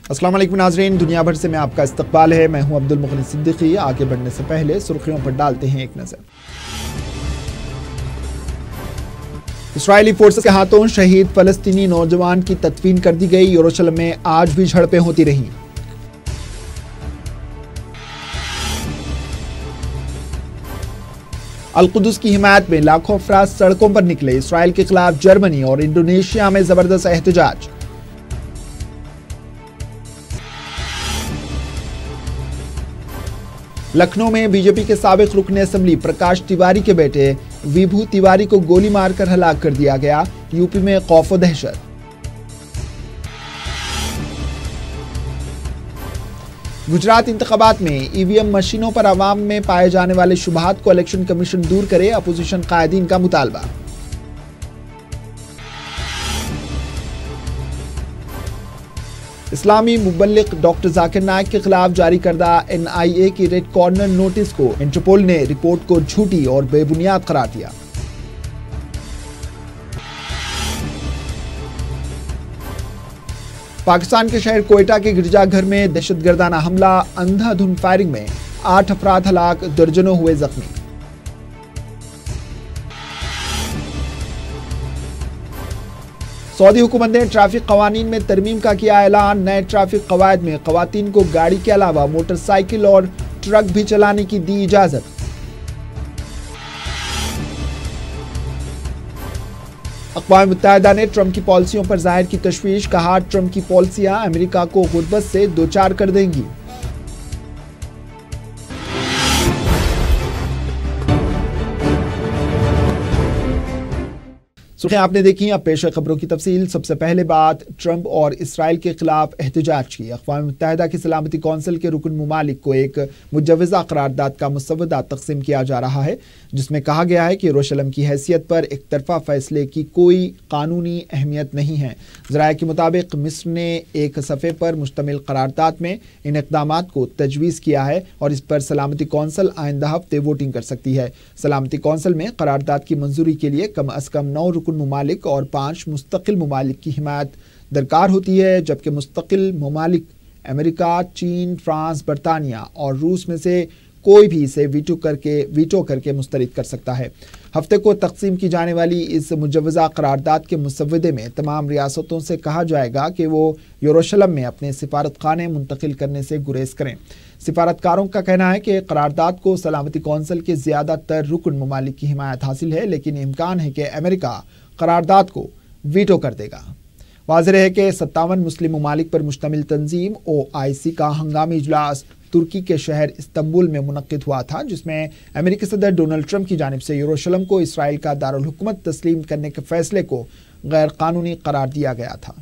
अस्सलाम वालेकुम नाज़रीन, दुनिया भर से मैं आपका इस्तकबाल है। मैं हूं अब्दुल मुखलिस सिद्दीकी। आगे बढ़ने से पहले सुर्खियों पर डालते हैं एक नज़र। इस्राएली फोर्सेस के हाथों शहीद फलस्तीनी नौजवान की तदफीन कर दी गई। यरूशलेम में आज भी झड़पें होती रहीं। अल-कुद्स की हिमायत में लाखों अफराद सड़कों पर निकले। इस्राएल के खिलाफ जर्मनी और इंडोनेशिया में जबरदस्त एहतजाज। लखनऊ में बीजेपी के साबिक रुकन असेंबली प्रकाश तिवारी के बेटे विभू तिवारी को गोली मारकर हलाक कर दिया गया। यूपी में खौफ व दहशत। गुजरात इंतखाबात में ईवीएम मशीनों पर अवाम में पाए जाने वाले शुबहात को इलेक्शन कमीशन दूर करे। अपोजिशन कायदीन का मुतालबा। इस्लामी मुबल्लिग डॉक्टर जाकिर नाइक के खिलाफ जारी करदा एनआईए की रेड कॉर्नर नोटिस को इंटरपोल ने रिपोर्ट को झूठी और बेबुनियाद करार दिया। पाकिस्तान के शहर कोयटा के गिरजाघर में दहशतगर्दाना हमला, अंधाधुंध फायरिंग में 8 अफराद हलाक, दर्जनों हुए जख्मी। सऊदी हुकूमत ने ट्रैफिक कवानीन में तरमीम का किया ऐलान। नए ट्रैफिक कवायद में खवातीन को गाड़ी के अलावा मोटरसाइकिल और ट्रक भी चलाने की दी इजाजत। अक़वाम मुत्तहिदा ने ट्रंप की पॉलिसियों पर जाहिर की तशवीश। कहा, ट्रंप की पॉलिसियां अमेरिका को गुर्बत से दोचार कर देंगी। सुर्खियां आपने देखी। अब पेश है खबरों की तफसील। सबसे पहले बात ट्रंप और इसराइल के खिलाफ एहतजाज की। अक़वाम मुत्तहिदा की सलामती कौंसिल के रुकन ममालिक को एक मुजव्वज़ा करारदाद का मुसवदा तक़सीम किया जा रहा है, जिसमें कहा गया है कि यरूशलेम की हैसियत पर एक तरफा फैसले की कोई कानूनी अहमियत नहीं है। ज़राए के मुताबिक मिस्र ने एक सफ़े पर मुश्तमिल करारदाद में इन इक़दामात को तजवीज़ किया है और इस पर सलामती कौंसिल आइंदा हफ्ते वोटिंग कर सकती है। सलामती कौंसिल में करारदाद की मंजूरी के लिए कम अज़ कम 9 रुकन ममालिक और 5 मुस्तकिल ममालिक की हिमायत दरकार होती है, जबकि मुस्तकिल ममालिक अमेरिका, चीन, फ्रांस, बरतानिया और रूस में से कोई भी इसे वीटो करके मुस्तरद कर सकता है। हफ्ते को तकसीम की जाने वाली इस मुजव्वज़ा करारदाद के मुसवदे में तमाम रियासतों से कहा जाएगा कि वो यरूशलेम में अपने सिफारत खाने मुंतकिल करने से गुरेज करें। सिफारतकारों का कहना है कि करारदाद को सलामती कौंसिल के ज़्यादातर रुकन ममालिक की हिमायत हासिल है, लेकिन इम्कान है कि अमेरिका करारदाद को वीटो कर देगा। वाज़ेह है कि 57 मुस्लिम ममालिक पर मुश्तमिल तंजीम OIC का हंगामी इजलास तुर्की के शहर इस्तंबुल में मुनक्किद हुआ था, जिसमें अमेरिकी सदर डोनाल्ड ट्रंप की जानिब से यरूशलेम को इसराइल का दारुल हुकूमत तस्लीम करने के फैसले को गैर कानूनी करार दिया गया था।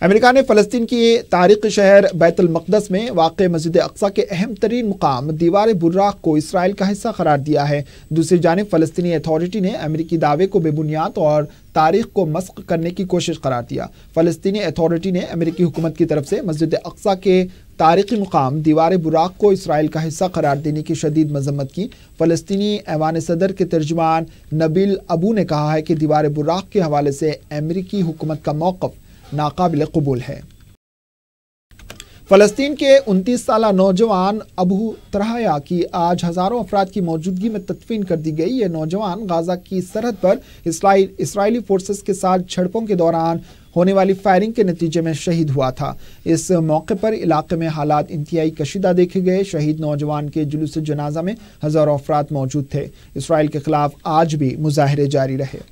अमेरिका ने फ़लस्तीन की तारीख़ी शहर बैतुल मक़दस में वाक़ मस्जिद अक़सा के अहम तरीन मुकाम दीवार बुर्राक़ को इसराइल का हिस्सा करार दिया है। दूसरी जानिब फ़लस्तीनी अथॉरिटी ने अमेरिकी दावे को बेबुनियाद और तारीख़ को मस्ख़ करने की कोशिश करार दिया। फ़लस्तीनी अथॉरिटी ने अमेरिकी हुकूमत की तरफ से मस्जिद अक़सा के तारीख़ी मुकाम दीवार बुर्राक़ को इसराइल का हिस्सा करार देने की शदीद मज़म्मत की। फ़लस्तीनी ऐवान सदर के तर्जुमान नबील अबू ने कहा है कि दीवार बुर्राक़ के हवाले से अमेरिकी हुकूमत का मौक़िफ़ नाकाबिल कबूल है। फ़लस्तीन के 29 साला नौजवान अबू तरहाया की आज हज़ारों अफराद की मौजूदगी में तदफीन कर दी गई। ये नौजवान गाज़ा की सरहद पर इसराइली फोर्सेस के साथ झड़पों के दौरान होने वाली फायरिंग के नतीजे में शहीद हुआ था। इस मौके पर इलाके में हालात इंतहाई कशीदा देखे गए। शहीद नौजवान के जुलूस जनाजा में हज़ारों अफराद मौजूद थे। इसराइल के खिलाफ आज भी मुजाहरे जारी रहे।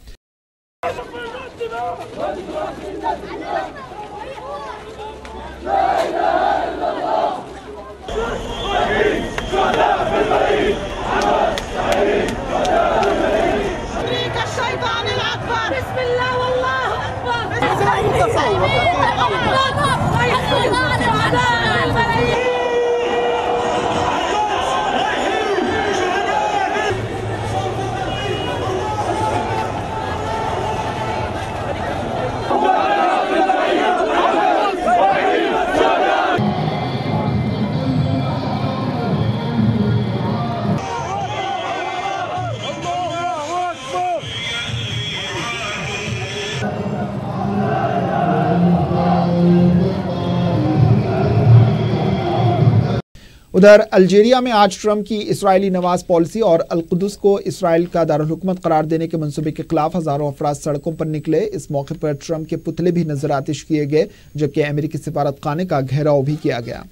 उधर अल्जीरिया में आज ट्रंप की इस्राएली नवाज पॉलिसी और अल-कुद्स को इसराइल का दारुल हुकूमत करार देने के मंसूबे के खिलाफ हजारों अफराद सड़कों पर निकले। इस मौके पर ट्रंप के पुतले भी नजर आतिश किए गए, जबकि अमेरिकी सिफारतखाने का घेराव भी किया गया।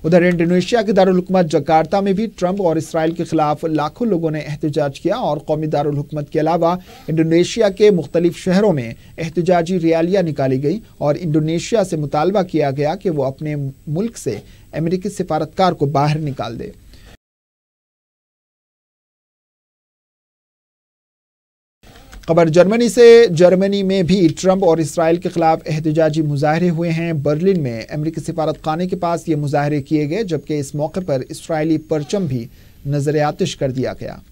उधर इंडोनेशिया के दारुल हुकूमत जकार्ता में भी ट्रंप और इसराइल के खिलाफ लाखों लोगों ने एहतजाज किया और कौमी दारुल हुकूमत के अलावा इंडोनेशिया के मुख्तलिफ शहरों में एहतजाजी रैलियां निकाली गई और इंडोनेशिया से मुतालबा किया गया कि वो अपने मुल्क से अमेरिकी सिफारतकार को बाहर निकाल दे। खबर जर्मनी से। जर्मनी में भी ट्रंप और इसराइल के खिलाफ एहतजाजी मुजाहरे हुए हैं। बर्लिन में अमेरिकी सिफारतखाने के पास ये मुजाहरे किए गए, जबकि इस मौके पर इसराइली परचम भी नजर आतिश कर दिया गया।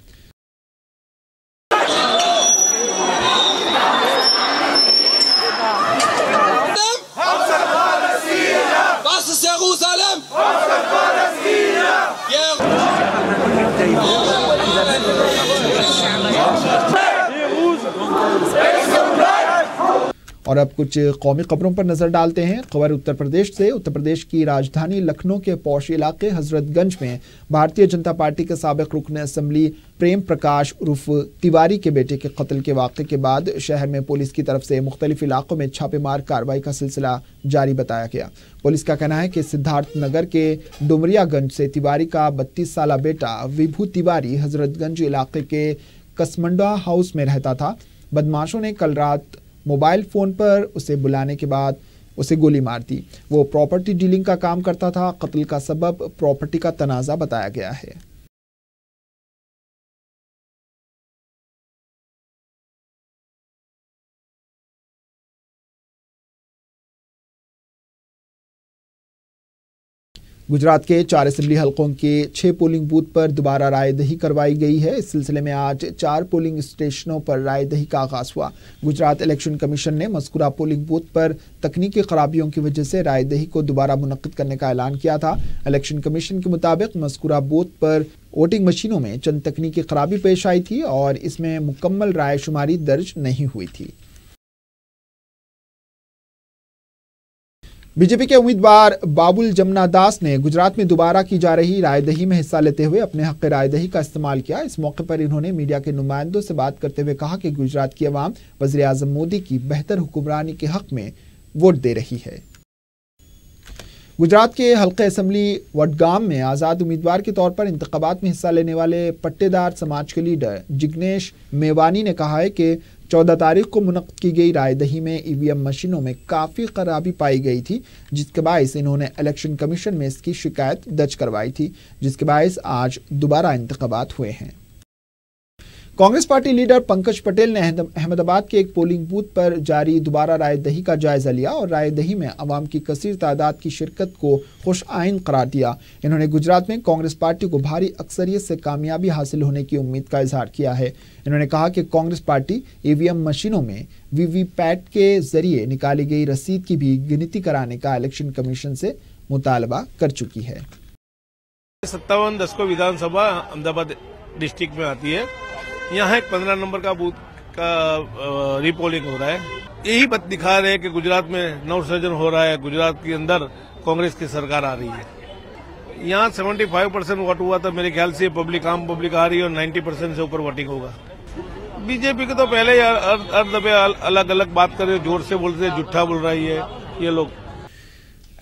और अब कुछ कौमी खबरों पर नजर डालते हैं। खबर उत्तर प्रदेश से। उत्तर प्रदेश की राजधानी लखनऊ के पौश इलाके हजरतगंज में भारतीय जनता पार्टी के साबिक रुकन असेंबली प्रेम प्रकाश उर्फ तिवारी के बेटे के कत्ल के वाक़े के बाद शहर में पुलिस की तरफ से मुख्तलिफ इलाकों में छापेमार कार्रवाई का सिलसिला जारी बताया गया। पुलिस का कहना है कि सिद्धार्थ नगर के डुमरियागंज से तिवारी का 32 साला बेटा विभू तिवारी हजरतगंज इलाके के कसमंडा हाउस में रहता था। बदमाशों ने कल रात मोबाइल फोन पर उसे बुलाने के बाद उसे गोली मार दी। वो प्रॉपर्टी डीलिंग का काम करता था। कत्ल का सबब प्रॉपर्टी का तनाज़ा बताया गया है। गुजरात के 4 असेंबली हलकों के 6 पोलिंग बूथ पर दोबारा रायदही करवाई गई है। इस सिलसिले में आज 4 पोलिंग स्टेशनों पर रायदही का आगाज हुआ। गुजरात इलेक्शन कमीशन ने मज़कूरा पोलिंग बूथ पर तकनीकी खराबियों की वजह से रायदही को दोबारा मुनक्किद करने का ऐलान किया था। इलेक्शन कमीशन के मुताबिक मज़कूरा बूथ पर वोटिंग मशीनों में चंद तकनीकी खराबी पेश आई थी और इसमें मुकम्मल राय शुमारी दर्ज नहीं हुई थी। बीजेपी के उम्मीदवार बाबुल जमुना दास ने गुजरात में दोबारा की जा रही रायदही में हिस्सा लेते हुए अपने हक रायदही का इस्तेमाल किया। इस मौके पर इन्होंने मीडिया के नुमाइंदों से बात करते हुए कहा कि गुजरात की अवाम वज़ीर आज़म मोदी की बेहतर हुक्मरानी के हक में वोट दे रही है। गुजरात के हल्के असेंबली वडगाम में आज़ाद उम्मीदवार के तौर पर इंतखाबात में हिस्सा लेने वाले पट्टेदार समाज के लीडर जिग्नेश मेवानी ने कहा है कि 14 तारीख को मुनक्किद की गई रायदही में ईवीएम मशीनों में काफ़ी खराबी पाई गई थी, जिसके बायस इन्होंने इलेक्शन कमीशन में इसकी शिकायत दर्ज करवाई थी, जिसके बायस आज दोबारा इंतखाबात हुए हैं। कांग्रेस पार्टी लीडर पंकज पटेल ने अहमदाबाद के एक पोलिंग बूथ पर जारी दोबारा रायदही का जायजा लिया और रायदही में अवाम की कसीर तादाद की शिरकत को खुश आइन करार दिया। इन्होंने गुजरात में कांग्रेस पार्टी को भारी अक्सरियत से कामयाबी हासिल होने की उम्मीद का इजहार किया है। इन्होंने कहा कि कांग्रेस पार्टी ईवीएम मशीनों में वीवीपैट के जरिए निकाली गई रसीद की भी गिनती कराने का इलेक्शन कमीशन से मुतालबा कर चुकी है। 57 विधानसभा अहमदाबाद डिस्ट्रिक्ट में आती है। यहाँ एक 15 नंबर का बूथ का रीपोलिंग हो रहा है। यही बात दिखा रहे हैं कि गुजरात में नवसृजन हो रहा है, गुजरात के अंदर कांग्रेस की सरकार आ रही है। यहाँ 75% वोट हुआ था, मेरे ख्याल से पब्लिक आ रही है और 90% से ऊपर वोटिंग होगा। बीजेपी के तो पहले ही हर दफे अलग अलग बात कर रहे, जोर से बोलते, झूठा बोल रही है ये लोग।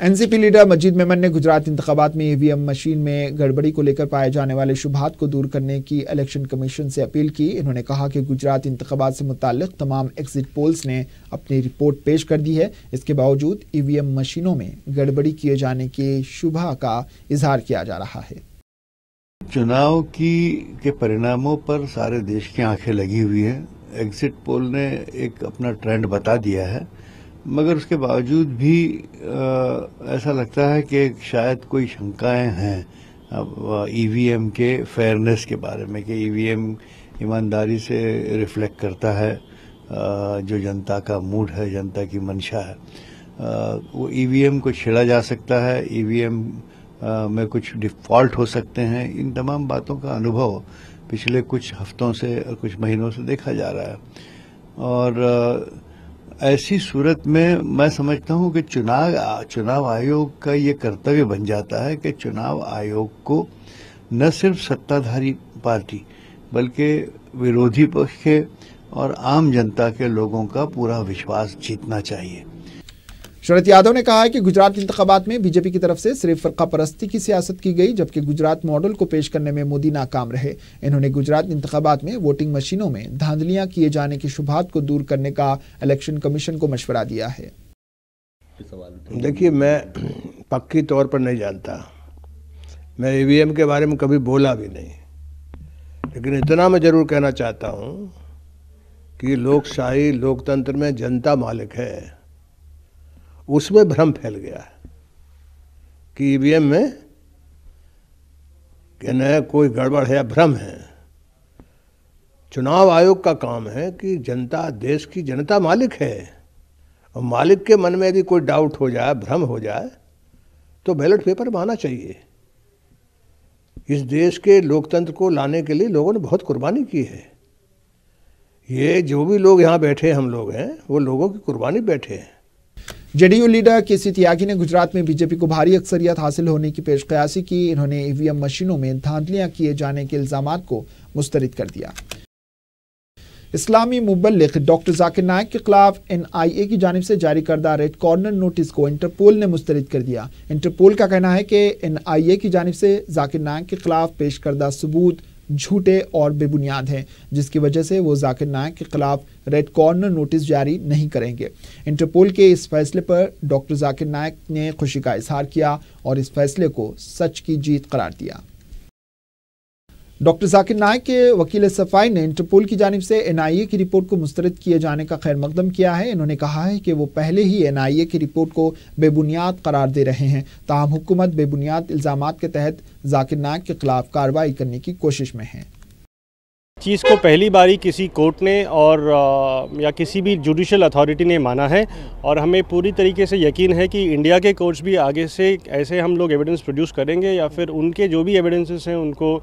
एनसीपी लीडर मजीद मेमन ने गुजरात इंतखाबात में ईवीएम मशीन में गड़बड़ी को लेकर पाए जाने वाले शुबहात को दूर करने की इलेक्शन कमीशन से अपील की। इन्होंने कहा कि गुजरात इंतखाबात से मुताल्लिक तमाम एग्जिट पोल्स ने अपनी रिपोर्ट पेश कर दी है। इसके बावजूद ईवीएम मशीनों में गड़बड़ी किए जाने की शुबहा का इजहार किया जा रहा है। चुनाव के परिणामों पर सारे देश की आंखें लगी हुई है। एग्जिट पोल ने एक अपना ट्रेंड बता दिया है, मगर उसके बावजूद भी ऐसा लगता है कि शायद कोई शंकाएं हैं ईवीएम के फेयरनेस के बारे में, कि ईवीएम ईमानदारी से रिफ्लेक्ट करता है जो जनता का मूड है, जनता की मंशा है। वो ईवीएम को छेड़ा जा सकता है, ईवीएम में कुछ डिफॉल्ट हो सकते हैं। इन तमाम बातों का अनुभव पिछले कुछ हफ्तों से और कुछ महीनों से देखा जा रहा है और ऐसी सूरत में मैं समझता हूं कि चुनाव आयोग का ये कर्तव्य बन जाता है कि चुनाव आयोग को न सिर्फ सत्ताधारी पार्टी बल्कि विरोधी पक्ष के और आम जनता के लोगों का पूरा विश्वास जीतना चाहिए। शरद यादव ने कहा है कि गुजरात इंतखाबात में बीजेपी की तरफ से सिर्फ फर्का परस्ती की सियासत की गई, जबकि गुजरात मॉडल को पेश करने में मोदी नाकाम रहे। इन्होंने गुजरात इंतखाबात में वोटिंग मशीनों में धांधलियां किए जाने की शुबहात को दूर करने का इलेक्शन कमीशन को मशवरा दिया है। देखिए, मैं पक्की तौर पर नहीं जानता, मैं ईवीएम के बारे में कभी बोला भी नहीं, लेकिन इतना मैं जरूर कहना चाहता हूं कि लोकशाही लोकतंत्र में जनता मालिक है, उसमें भ्रम फैल गया है कि ईवीएम में कि न कोई गड़बड़ है या भ्रम है। चुनाव आयोग का काम है कि जनता, देश की जनता मालिक है, और मालिक के मन में यदि कोई डाउट हो जाए, भ्रम हो जाए, तो बैलेट पेपर में आना चाहिए। इस देश के लोकतंत्र को लाने के लिए लोगों ने बहुत कुर्बानी की है। ये जो भी लोग यहाँ बैठे हम लोग हैं, वो लोगों की कुर्बानी बैठे हैं। जेडीयू लीडर केसी त्यागी ने गुजरात में बीजेपी को भारी अक्सरियत हासिल होने की पेशकयासी की। इन्होंने ईवीएम मशीनों में धांधलियां किए जाने के इल्जामात को मुस्तरद कर दिया। इस्लामी मुबल्लिग डॉक्टर जाकिर नाइक के खिलाफ एनआईए की जानिब से जारी करदा रेड कॉर्नर नोटिस को इंटरपोल ने मुस्तरद कर दिया। इंटरपोल का कहना है कि एनआईए की जानिब से जाकिर नाइक के खिलाफ पेश करदा सबूत झूठे और बेबुनियाद हैं, जिसकी वजह से वो जाकिर नाइक के खिलाफ रेड कॉर्नर नोटिस जारी नहीं करेंगे। इंटरपोल के इस फैसले पर डॉक्टर जाकिर नाइक ने खुशी का इजहार किया और इस फैसले को सच की जीत करार दिया। डॉक्टर जाकिर नाइक के वकील सफाई ने इंटरपोल की जानिब से एनआईए की रिपोर्ट को मुस्तरद किए जाने का खैर मकदम किया है। इन्होंने कहा है कि वो पहले ही एनआईए की रिपोर्ट को बेबुनियाद करार दे रहे हैं, ताहम हुकूमत बेबुनियाद इल्जामात के तहत जाकिर नाइक के खिलाफ कार्रवाई करने की कोशिश में है। चीज़ को पहली बारी किसी कोर्ट ने और या किसी भी जुडिशल अथॉरिटी ने माना है, और हमें पूरी तरीके से यकीन है कि इंडिया के कोर्ट्स भी आगे से ऐसे हम लोग एविडेंस प्रोड्यूस करेंगे या फिर उनके जो भी एविडेंसेस हैं उनको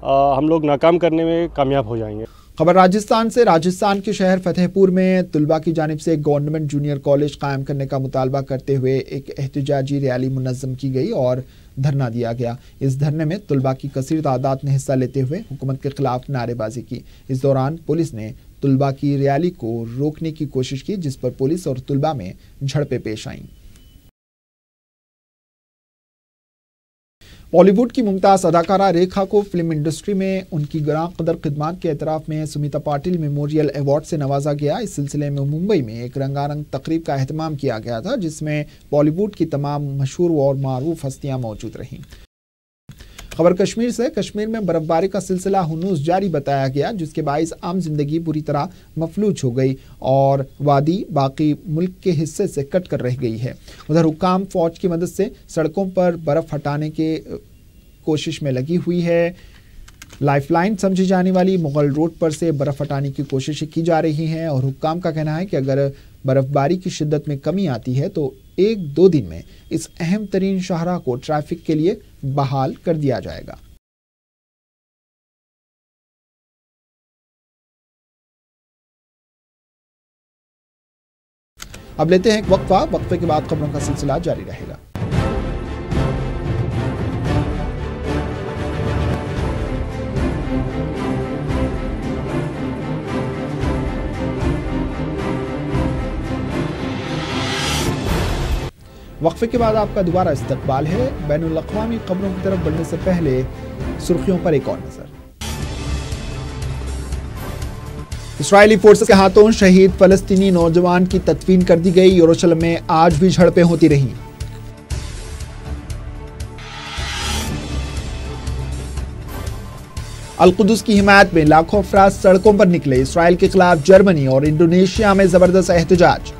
हम लोग नाकाम करने में कामयाब हो जाएंगे। खबर राजस्थान से। राजस्थान के शहर फतेहपुर में तुलबा की जानिब से गवर्नमेंट जूनियर कॉलेज कायम करने का मुतालबा करते हुए एक एहतजाजी रैली मुनज़्ज़म की गई और धरना दिया गया। इस धरने में तुलबा की कसीर तादाद ने हिस्सा लेते हुए हुकूमत के खिलाफ नारेबाजी की। इस दौरान पुलिस ने तुलबा की रैली को रोकने की कोशिश की, जिस पर पुलिस और तुलबा में झड़पें पेश आईं। बॉलीवुड की मुमताज़ अदाकारा रेखा को फिल्म इंडस्ट्री में उनकी गरां कदर खिदमात के एतराफ़ में सुमिता पाटिल मेमोरियल अवार्ड से नवाजा गया। इस सिलसिले में मुंबई में एक रंगारंग तकरीब का एहतमाम किया गया था, जिसमें बॉलीवुड की तमाम मशहूर और मारूफ हस्तियां मौजूद रहीं। खबर कश्मीर से। कश्मीर में बर्फबारी का सिलसिला हुनूस जारी बताया गया, जिसके बाइस आम जिंदगी बुरी तरह मफलूज हो गई और वादी बाकी मुल्क के हिस्से से कट कर रह गई है। उधर हुकाम फौज की मदद से सड़कों पर बर्फ हटाने के कोशिश में लगी हुई है। लाइफलाइन समझी जाने वाली मुगल रोड पर से बर्फ हटाने की कोशिशें की जा रही हैं और हुक्काम का कहना है कि अगर बर्फबारी की शिद्दत में कमी आती है तो 1-2 दिन में इस अहम तरीन शाहराह को ट्रैफिक के लिए बहाल कर दिया जाएगा। अब लेते हैं एक वक्फा। वक्फे के बाद खबरों का सिलसिला जारी रहेगा। वक्फे के बाद आपका दोबारा इस्तकबाल है। बैनुल अक़वामी खबरों की तरफ बढ़ने से पहले सुर्खियों पर एक और नजर। इस्राएली फोर्सेस के हाथों शहीद फलस्तीनी नौजवान की तदफीन कर दी गई। यरूशलेम में आज भी झड़पें होती रहीं। अल-कुद्स की हिमायत में लाखों अफराद सड़कों पर निकले। इस्राएल के खिलाफ जर्मनी और इंडोनेशिया में जबरदस्त एहतजाज।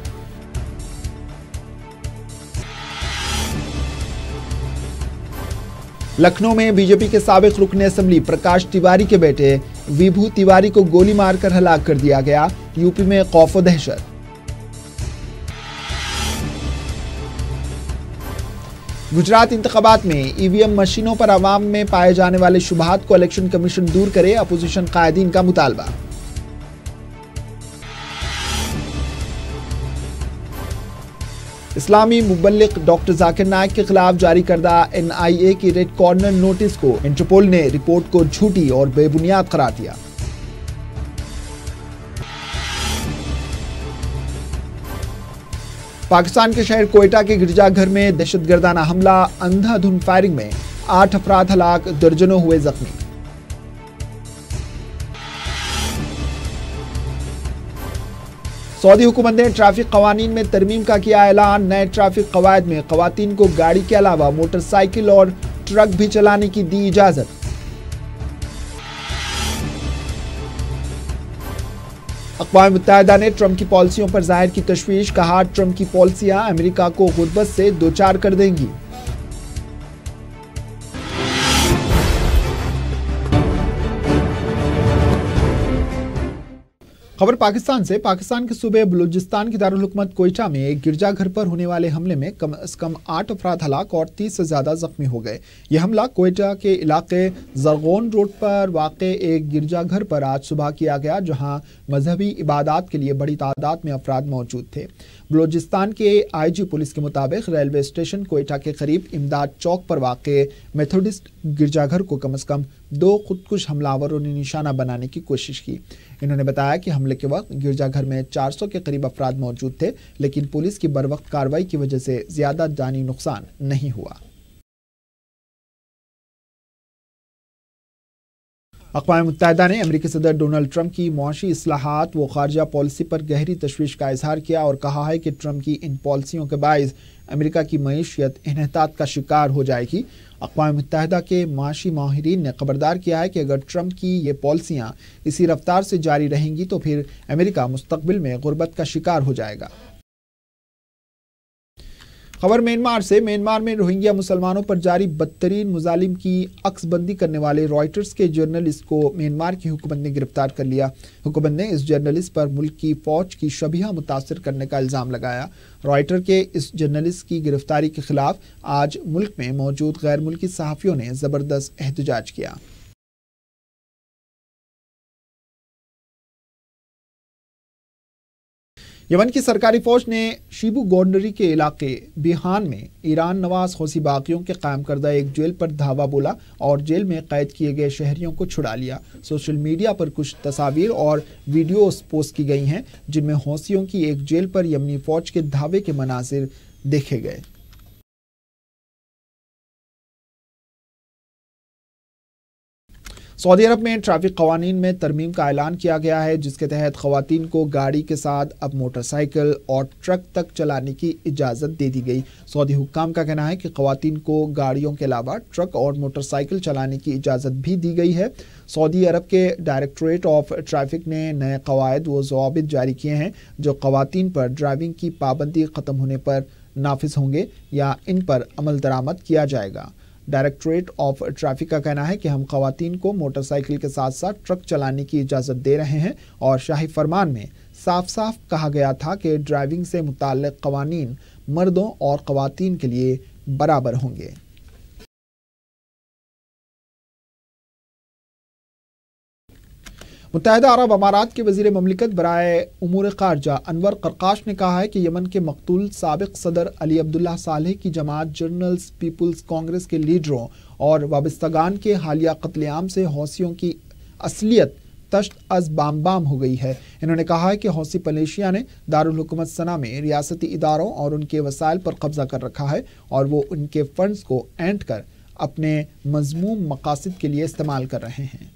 लखनऊ में बीजेपी के साबिक रुकन असेंबली प्रकाश तिवारी के बेटे विभू तिवारी को गोली मारकर हलाक कर दिया गया। यूपी में खौफ व दहशत। गुजरात इंतखाबात में ईवीएम मशीनों पर अवाम में पाए जाने वाले शुबहात को इलेक्शन कमीशन दूर करे। अपोजिशन कायदीन का मुतालबा। इस्लामी मुबल्लिग डॉक्टर जाकिर नाइक के खिलाफ जारी करदा NIA की रेड कॉर्नर नोटिस को इंटरपोल ने रिपोर्ट को झूठी और बेबुनियाद करार दिया। पाकिस्तान के शहर कोयटा के गिरजाघर में दहशतगर्दाना हमला, अंधाधुंध फायरिंग में 8 अफराद हलाक, दर्जनों हुए जख्मी। सऊदी हुकूमत ने ट्रैफिक कवानीन में तरमीम का किया ऐलान। नए ट्रैफिक कवायद में खवातीन को गाड़ी के अलावा मोटरसाइकिल और ट्रक भी चलाने की दी इजाजत। अक़वाम मुत्तहिदा ने ट्रंप की पॉलिसियों पर जाहिर की तशवीश, कहा ट्रंप की पॉलिसियां अमेरिका को गुर्बत से दोचार कर देंगी। खबर पाकिस्तान से। पाकिस्तान के सूबे बलूचिस्तान की दारुल हुकूमत कोयटा में एक गिरजाघर पर होने वाले हमले में कम से कम 8 अफराद हलाक और 30 से ज्यादा जख्मी हो गए। यह हमला कोयटा के इलाके जरगोन रोड पर वाक़े एक गिरजाघर पर आज सुबह किया गया, जहां मजहबी इबादत के लिए बड़ी तादाद में अफराद मौजूद थे। बलूचिस्तान के IG पुलिस के मुताबिक रेलवे स्टेशन कोयटा के करीब इमदाद चौक पर वाक़े मेथोडिस्ट गिरजाघर को कम से कम 2 खुदकुश हमलावरों ने निशाना बनाने की कोशिश की। इन्होंने बताया कि हमले के वक्त गिरजाघर में 400 के करीब अफराद मौजूद थे, लेकिन पुलिस की बरवक्त कार्रवाई की वजह से ज्यादा जानी नुकसान नहीं हुआ। अक़वाम मुत्तहिदा ने अमेरिकी सदर डोनाल्ड ट्रंप की मुआशी इस्लाहात व खारजा पॉलिसी पर गहरी तशवीश का इजहार किया और कहा है कि ट्रंप की इन पॉलिसियों के बायस अमेरिका की मईशियत इन्हतात का शिकार हो जाएगी। अक़वाम मुत्तहिदा के माशी माहिरीन ने खबरदार किया है कि अगर ट्रंप की ये पॉलिसियां इसी रफ्तार से जारी रहेंगी तो फिर अमेरिका मुस्तकबिल में गुर्बत का शिकार हो जाएगा। खबर म्यांमार से। म्यांमार में रोहिंग्या मुसलमानों पर जारी बदतरीन मुजालिम की अक्सबंदी करने वाले रॉयटर्स के जर्नलिस्ट को म्यांमार की हुकूमत ने गिरफ्तार कर लिया। हुकूमत ने इस जर्नलिस्ट पर मुल्क की फौज की शबीहा मुतासिर करने का इल्जाम लगाया। रॉयटर के इस जर्नलिस्ट की गिरफ्तारी के खिलाफ आज मुल्क में मौजूद गैर मुल्की सहाफ़ियों ने जबरदस्त एहतजाज किया। यमन की सरकारी फौज ने शीबू गवर्नरी के इलाके बिहान में ईरान नवाज हौसी बागियों के कायम करदा एक जेल पर धावा बोला और जेल में कैद किए गए शहरियों को छुड़ा लिया। सोशल मीडिया पर कुछ तस्वीर और वीडियोस पोस्ट की गई हैं, जिनमें हौसियों की एक जेल पर यमनी फौज के धावे के मनाजिर देखे गए। सऊदी अरब में ट्रैफिक कवानीन में तरमीम का ऐलान किया गया है, जिसके तहत खवातीन को गाड़ी के साथ अब मोटरसाइकिल और ट्रक तक चलाने की इजाज़त दे दी गई। सऊदी हुक्काम का कहना है कि खवातीन को गाड़ियों के अलावा ट्रक और मोटरसाइकिल चलाने की इजाज़त भी दी गई है। सऊदी अरब के डायरेक्टरेट ऑफ ट्रैफिक ने नए कवायद व ज़वाबित जारी किए हैं, जो खवातीन पर ड्राइविंग की पाबंदी ख़त्म होने पर नाफिज होंगे या इन पर अमल दरामद किया जाएगा। डायरेक्टरेट ऑफ ट्रैफिक का कहना है कि हम खवातीन को मोटरसाइकिल के साथ साथ ट्रक चलाने की इजाज़त दे रहे हैं और शाही फरमान में साफ साफ कहा गया था कि ड्राइविंग से मुताल्लिक़ कवानीन मर्दों और खवातीन के लिए बराबर होंगे। मुत्तहिदा अरब अमारात के वज़ीर ममलिकत बराए उमूर ख़ारजा अनवर क़रक़ाश ने कहा है कि यमन के मक़तूल साबिक़ सदर अली अब्दुल्ला सालेह की जमात जर्नल्स पीपुल्स कांग्रेस के लीडरों और वाबस्तगान के हालिया कत्लेआम से हौसियों की असलियत तश्त अज़ बाम बाम हो गई है। इन्होंने कहा है कि हौसी मलेशिया ने दारुल हुकूमत सना में रियासती इदारों और उनके वसाइल पर कब्जा कर रखा है और वो उनके फंड्स को ऐंठ कर अपने मज़मूम मकासद के लिए इस्तेमाल कर रहे हैं।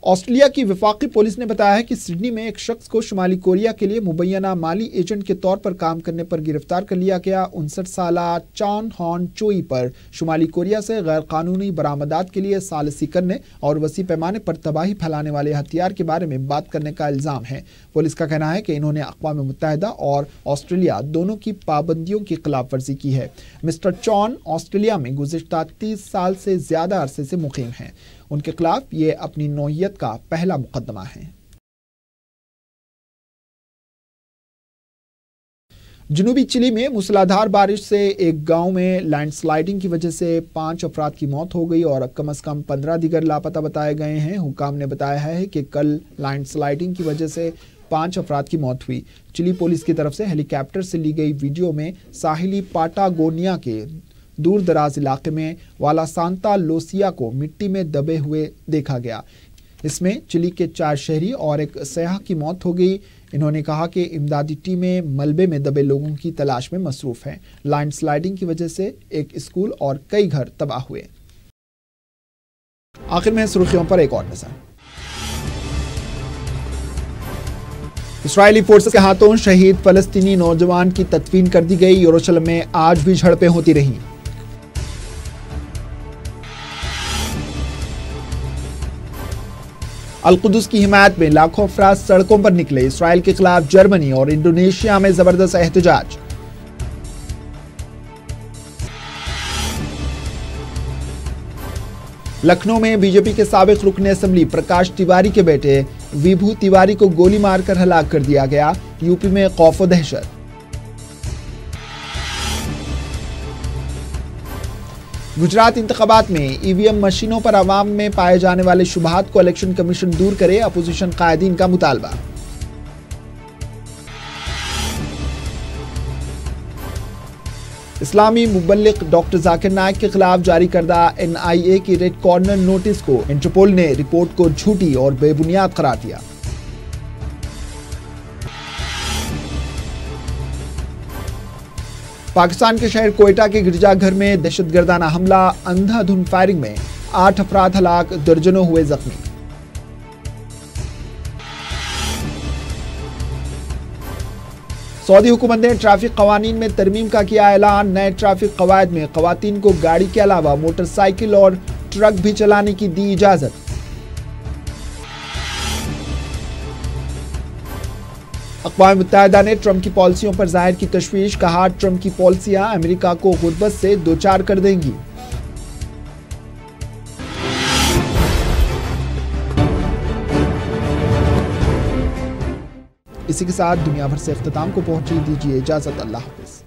ऑस्ट्रेलिया की वफाकी पुलिस ने बताया है कि सिडनी में एक शख्स को शुमाली कोरिया के लिए मुबैना माली एजेंट के तौर पर काम करने पर गिरफ्तार कर लिया गया। 59 साला चान हॉन चोई पर शुमाली कोरिया से गैर कानूनी बरामदात के लिए सालिसी करने और वसी पैमाने पर तबाही फैलाने वाले हथियार के बारे में बात करने का इल्जाम है। पुलिस का कहना है कि इन्होंने अक़वाम मुत्तहिदा और ऑस्ट्रेलिया दोनों की पाबंदियों की खिलाफ वर्जी की है। मिस्टर चॉन ऑस्ट्रेलिया में गुज़िश्ता 30 साल से ज्यादा अरसे से मुकीम हैं। उनके खिलाफ ये अपनी नौइयत का पहला मुकदमा है। जनूबी चिली में मूसलाधार बारिश से एक गांव में लैंडस्लाइडिंग की वजह से 5 अफराद की मौत हो गई और कम से कम 15 दीगर लापता बताए गए हैं। हुकाम ने बताया है कि कल लैंडस्लाइडिंग की वजह से 5 अफराद की मौत हुई। चिली पुलिस की तरफ से हेलीकॉप्टर से ली गई वीडियो में साहिली पाटागोनिया के दूर दराज इलाके में वाला सांता लोसिया को मिट्टी में दबे हुए देखा गया। इसमें चिली के 4 शहरी और एक सयाह की मौत हो गई। इन्होंने कहा कि इमदादी टीमें मलबे में दबे लोगों की तलाश में मसरूफ हैं। लैंडस्लाइडिंग की वजह से एक स्कूल और कई घर तबाह हुए। आखिर में सुर्खियों पर एक और नजर। इस्राएली फोर्सेस के हाथों शहीद फलस्तीनी नौजवान की तदफीन कर दी गई। यरूशलेम में आज भी झड़पें होती रहीं। अल-कुद्स की हिमायत में लाखों अफराद सड़कों पर निकले। इसराइल के खिलाफ जर्मनी और इंडोनेशिया में जबरदस्त एहतजाज। लखनऊ में बीजेपी के साबिक रुकने असेंबली प्रकाश तिवारी के बेटे विभू तिवारी को गोली मारकर हलाक कर दिया गया। यूपी में खौफ व दहशत। गुजरात इंतखाबात में ईवीएम मशीनों पर अवाम में पाए जाने वाले शुबहात को इलेक्शन कमीशन दूर करे। अपोजिशन कायदीन का मुतालबा। इस्लामी मुबल्लिग डॉक्टर जाकिर नाइक के खिलाफ जारी करदा NIA की रेड कॉर्नर नोटिस को इंटरपोल ने रिपोर्ट को झूठी और बेबुनियाद करार दिया। पाकिस्तान के शहर कोयटा के गिरजाघर में दहशतगर्दाना हमला, अंधाधुंध फायरिंग में 8 अफराद हलाक, दर्जनों हुए जख्मी। सऊदी हुकूमत ने ट्रैफिक कवानीन में तरमीम का किया ऐलान। नए ट्रैफिक कवायद में खवातीन को गाड़ी के अलावा मोटरसाइकिल और ट्रक भी चलाने की दी इजाजत। अक़वाम मुत्तहिदा ने ट्रंप की पॉलिसियों पर जाहिर की तशवीश। कहा, ट्रंप की पॉलिसियां अमेरिका को गुर्बत से दोचार कर देंगी। इसी के साथ दुनिया भर से इख्तिताम को पहुंची। दीजिए इजाजत। अल्लाह हाफ़िज़।